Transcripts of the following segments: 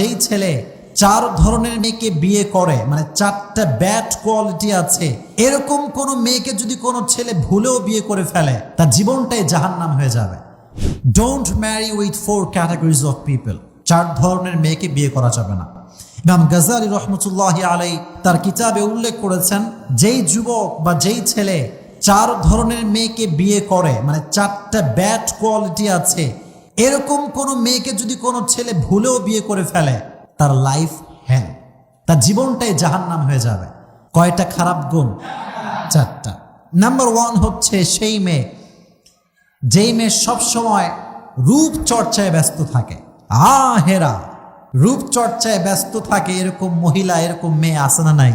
যেই ছেলে চার ধরনের মেয়েকে বিয়ে করে, মানে চারটা ব্যাড কোয়ালিটি আছে, এরকম কোন মেয়েকে যদি কোনো ছেলে ভুলেও বিয়ে করে ফেলে তার জীবনটাই জাহান্নাম হয়ে যাবে। Don't marry with 4 categories of people. চার ধরনের মেয়েকে বিয়ে করা যাবে না। ইমাম গাজ্জালী রহমতুল্লাহি আলাইহি তার কিতাবে উল্লেখ করেছেন, যেই যুবক বা যেই ছেলে চার ধরনের মেয়েকে বিয়ে করে, মানে চারটা ব্যাড কোয়ালিটি আছে, এরকম কোন মেয়েকে যদি কোনো ছেলে ভুলেও বিয়ে করে ফেলে তার লাইফ হেল, তার জীবনটাই জাহান্নাম হয়ে যাবে। কয়টা খারাপ গুণ? চারটা। নাম্বার 1 হচ্ছে সেই মেয়ে যেই মেয়ে সবসময় রূপ চর্চায় ব্যস্ত থাকে। হেরা রূপ চর্চায় ব্যস্ত থাকে, এরকম মহিলা, এরকম মেয়ে আছে না নাই?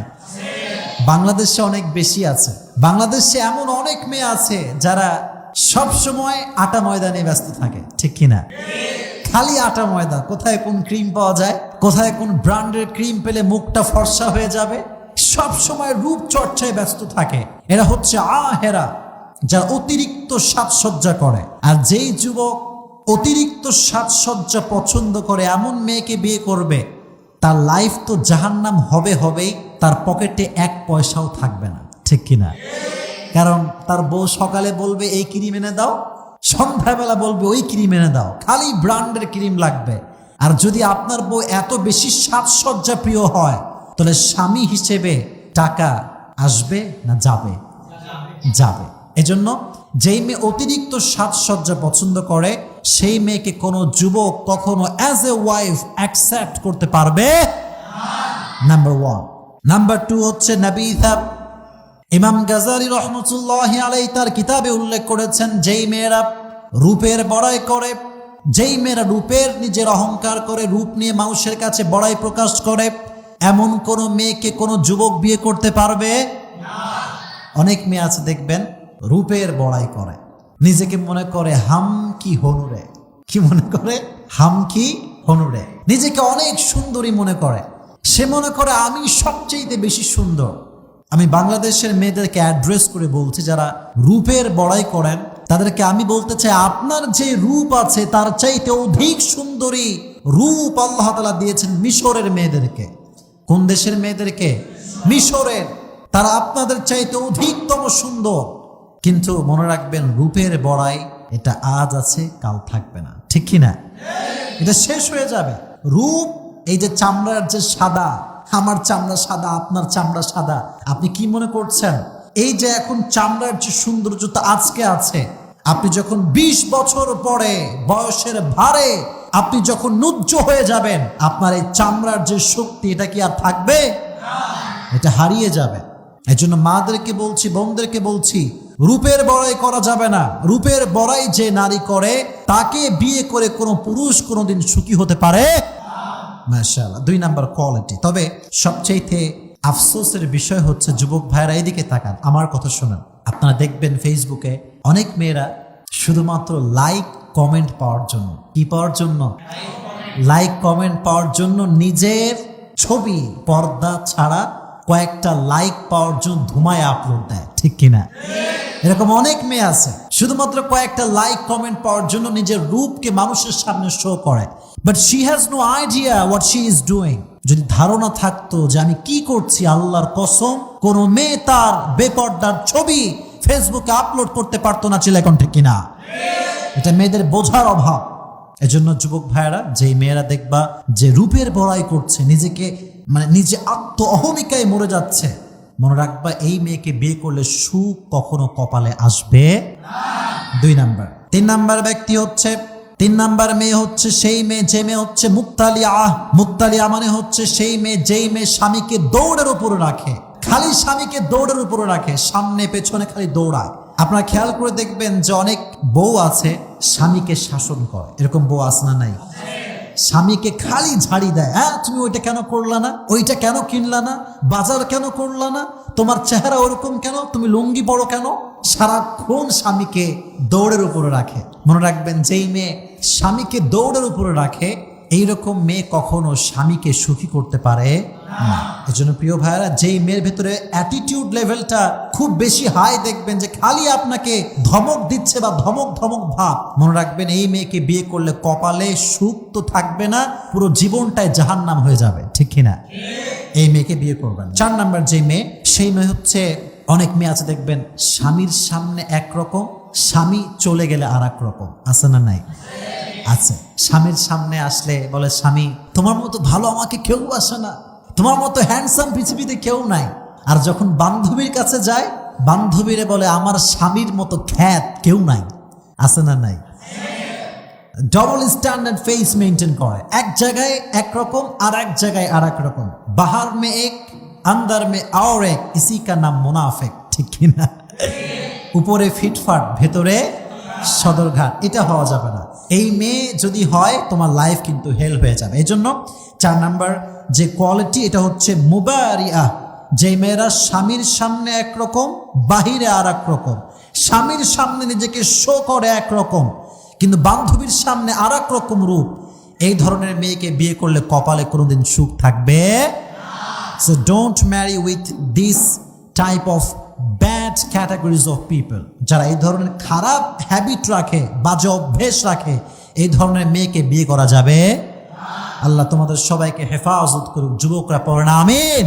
বাংলাদেশে অনেক বেশি আছে। বাংলাদেশে এমন অনেক মেয়ে আছে যারা সব সময় আটা ময়দা নিয়ে ব্যস্ত থাকে, ঠিক কিনা? খালি আটা ময়দা, কোথায় কোন ক্রিম পাওয়া যায়, কোথায় কোন ব্র্যান্ডের ক্রিম পেলে মুখটা ফর্সা হয়ে যাবে, সব সময় রূপ চর্চায় ব্যস্ত থাকে। এরা হচ্ছে হেরা, যারা অতিরিক্ত সাজসজ্জা করে। আর যেই যুবক অতিরিক্ত সাজসজ্জা পছন্দ করে এমন মেয়েকে বিয়ে করবে, তার লাইফ তো জাহান্নাম হবেই, তার পকেটে 1 পয়সাও থাকবে না, ঠিক কিনা? কারণ তার বউ সকালে বলবে এই ক্রিম এনে দাও, সন্ধ্যাবেলা বলবে ওই ক্রিম এনে দাও, খালি ব্র্যান্ডের ক্রিম লাগবে। আর যদি আপনার বউ এত বেশি সাজসজ্জা প্রিয় হয়, তাহলে স্বামী হিসেবে টাকা আসবে না যাবে? যাবে। এজন্য যেই মেয়ে অতিরিক্ত সাজসজ্জা পছন্দ করে সেই মেয়েকে কোনো যুবক কখনো অ্যাজ এ ওয়াইফ অ্যাকসেপ্ট করতে পারবে নাম্বার 1। নাম্বার 2 হচ্ছে নাবিথা। ইমাম গাজ্জালী রহমতুল্লাহি আলাইহি তার কিতাবে উল্লেখ করেছেন, যেই মেয়েরা রূপের বড়াই করে, যেই মেয়েরা রূপের নিজের অহংকার করে, রূপ নিয়ে মানুষের কাছে বড়াই প্রকাশ করে, এমন কোন মেয়েকে কোনো যুবক বিয়ে করতে পারবে না। অনেক মেয়ে আছে দেখবেন রূপের বড়াই করে, নিজেকে মনে করে হাম কি হনুরে। কি মনে করে? হাম কি হনুরে। নিজেকে অনেক সুন্দরী মনে করে, সে মনে করে আমি সবচেয়ে বেশি সুন্দর। আমি বাংলাদেশের মেয়েদেরকে অ্যাড্রেস করে বলছি, যারা রূপের বড়াই করেন তাদেরকে আমি বলতে চাই, আপনার যে রূপ আছে তার চাইতে অধিক সুন্দরী রূপ আল্লাহ তাআলা দিয়েছেন মিশরের মেয়েদেরকে। কোন দেশের মেয়েদেরকে? মিশরের। তারা আপনাদের চাইতে অধিকতম সুন্দর। কিন্তু মনে রাখবেন, রূপের বড়াই এটা আজ আছে কাল থাকবে না, ঠিক কিনা? এটা শেষ হয়ে যাবে। রূপ এই যে চামড়ার যে সাদা, আমার চামড়া সাদা, আপনার চামড়া সাদা, আপনি কি মনে করছেন এই যে এখন চামড়ার যে সৌন্দর্যতা আজকে আছে, আপনি যখন 20 বছর পরে বয়সের ভারে আপনি যখন নুজ্জ হয়ে যাবেন, আপনার এই চামড়ার যে শক্তি এটা কি আর থাকবে? এটা হারিয়ে যাবে। এই জন্য মাদেরকে বলছি, বোনদেরকে বলছি, রূপের বড়াই করা যাবে না। রূপের বড়াই যে নারী করে তাকে বিয়ে করে কোনো পুরুষ কোনোদিন সুখী হতে পারে মাশাআল্লাহ। 2 নাম্বার কোয়ালিটি। তবে সবচেয়ে আফসোসের বিষয় হচ্ছে, যুবক ভাইরা এদিকে তাকান, আমার কথা শোনেন। আপনারা দেখবেন ফেসবুকে অনেক মেয়েরা শুধুমাত্র লাইক কমেন্ট পাওয়ার জন্য, কি পাওয়ার জন্য? লাইক কমেন্ট পাওয়ার জন্য নিজের ছবি পর্দা ছাড়া কয়েকটা লাইক পাওয়ার জন্য ধুমায় আপলোড দেয়, ঠিক কিনা? এরকম অনেক মেয়ে আছে শুধুমাত্র কয়েকটা লাইক কমেন্ট পাওয়ার জন্য নিজের রূপকে মানুষের সামনে শো করে, but she has no idea what she is doing. যদি ধারণা থাকতো যে আমি কি করছি, আল্লাহর কসম কোন মেয়ে তার বেপর্দার ছবি ফেসবুকে আপলোড করতে পারতো না, চিল্লায় কোন ঠিক কিনা? এটা মেয়েদের বোঝার অভাব। এজন্য যুবক ভাইয়েরা, যে মেয়েরা দেখবা যে রূপের বড়াই করছে, নিজেকে মানে নিজে আত্ম অহমিকায় মরে যাচ্ছে, মনে রাখবা এই মেয়েকে বিয়ে করলে সুখ কখনো কপালে আসবে না। 2 নাম্বার। 3 নাম্বার ব্যক্তি হচ্ছে, 3 নাম্বার মেয়ে হচ্ছে সেই মেয়ে যে মেয়ে হচ্ছে মুক্তালিয়া। মুক্তালিয়া মানে হচ্ছে সেই মেয়ে যেই মেয়ে স্বামীকে দৌড়ের উপরে রাখে, খালি স্বামীকে দৌড়ের উপরে রাখে, সামনে পেছনে খালি দৌড়ায়। আপনারা খেয়াল করে দেখবেন যে অনেক বউ আছে স্বামীকে শাসন করে, এরকম বউ আছে না নাই? স্বামীকে খালি ঝাড়ি দেয়, হ্যাঁ তুমি ওইটা কেন করলা না, ওইটা কেন কিনলা না, বাজার কেন করলা না, তোমার চেহারা ওরকম কেন, তুমি লুঙ্গি বড় কেন, সারাক্ষণ স্বামীকে দৌড়ের উপরে রাখে। মনে রাখবেন, যেই মেয়ে স্বামীকে দৌড়ের উপরে রাখে, এইরকম মেয়ে কখনো স্বামীকে সুখী করতে পারে না। এজন্য প্রিয় ভাইরা, যেই মেয়ের ভেতরে অ্যাটিটিউড লেভেলটা খুব বেশি হাই, দেখবেন যে খালি আপনাকে ধমক দিচ্ছে বা ধমক ধমক ভাব, মনে রাখবেন এই মেয়েকে বিয়ে করলে কপালে সুখ তো থাকবে না, পুরো জীবনটাই জাহান্নাম হয়ে যাবে। ঠিক কিনা? এই মেয়েকে বিয়ে করবেন। 4 নাম্বার যে মেয়ে, সেই মেয়ে হচ্ছে, অনেক মেয়ে আছে দেখবেন স্বামীর সামনে একরকম, স্বামী চলে গেলে আর এক রকম। আছে না নাই? আছে। স্বামীর সামনে আসলে বলে, স্বামী তোমার মতো ভালো আমাকে কেউ আসে না, তোমার মতো হ্যান্ডসাম পৃথিবীতে কেউ নাই। আর যখন বান্ধবীর কাছে যায়, বান্ধবীরে বলে, আমার স্বামীর মতো খ্যাত কেউ নাই। আছে না নাই? ডবল স্ট্যান্ডার্ড ফেস মেনটেন করে, এক জায়গায় একরকম আর এক জায়গায় আর এক রকম। বাহার মে এক, আন্দার মে আর এক, ইসি কা নাম মুনাফেক। ঠিক কিনা? উপরে ফিটফাট, ভেতরে সদরঘাট। এটা হওয়া যাবে না। এই মেয়ে যদি হয়, তোমার লাইফ কিন্তু হেল হয়ে যাবে। এই জন্য 4 নাম্বার যে কোয়ালিটি, এটা হচ্ছে মুবারিয়া, যে মেয়েরা স্বামীর সামনে একরকম, বাহিরে আর এক রকম। স্বামীর সামনে নিজেকে শো করে একরকম, কিন্তু বান্ধবীর সামনে আর এক রকম রূপ। এই ধরনের মেয়েকে বিয়ে করলে কপালে কোনোদিন সুখ থাকবে। So don't marry with this type of bad categories of people. যারা এই ধরনের খারাপ হ্যাবিট রাখে, বাজে অভ্যেস রাখে, এই ধরনের মেয়েকে বিয়ে করা যাবে। আল্লাহ তোমাদের সবাইকে হেফাজত করুক। যুবকরা পড়েন আমিন।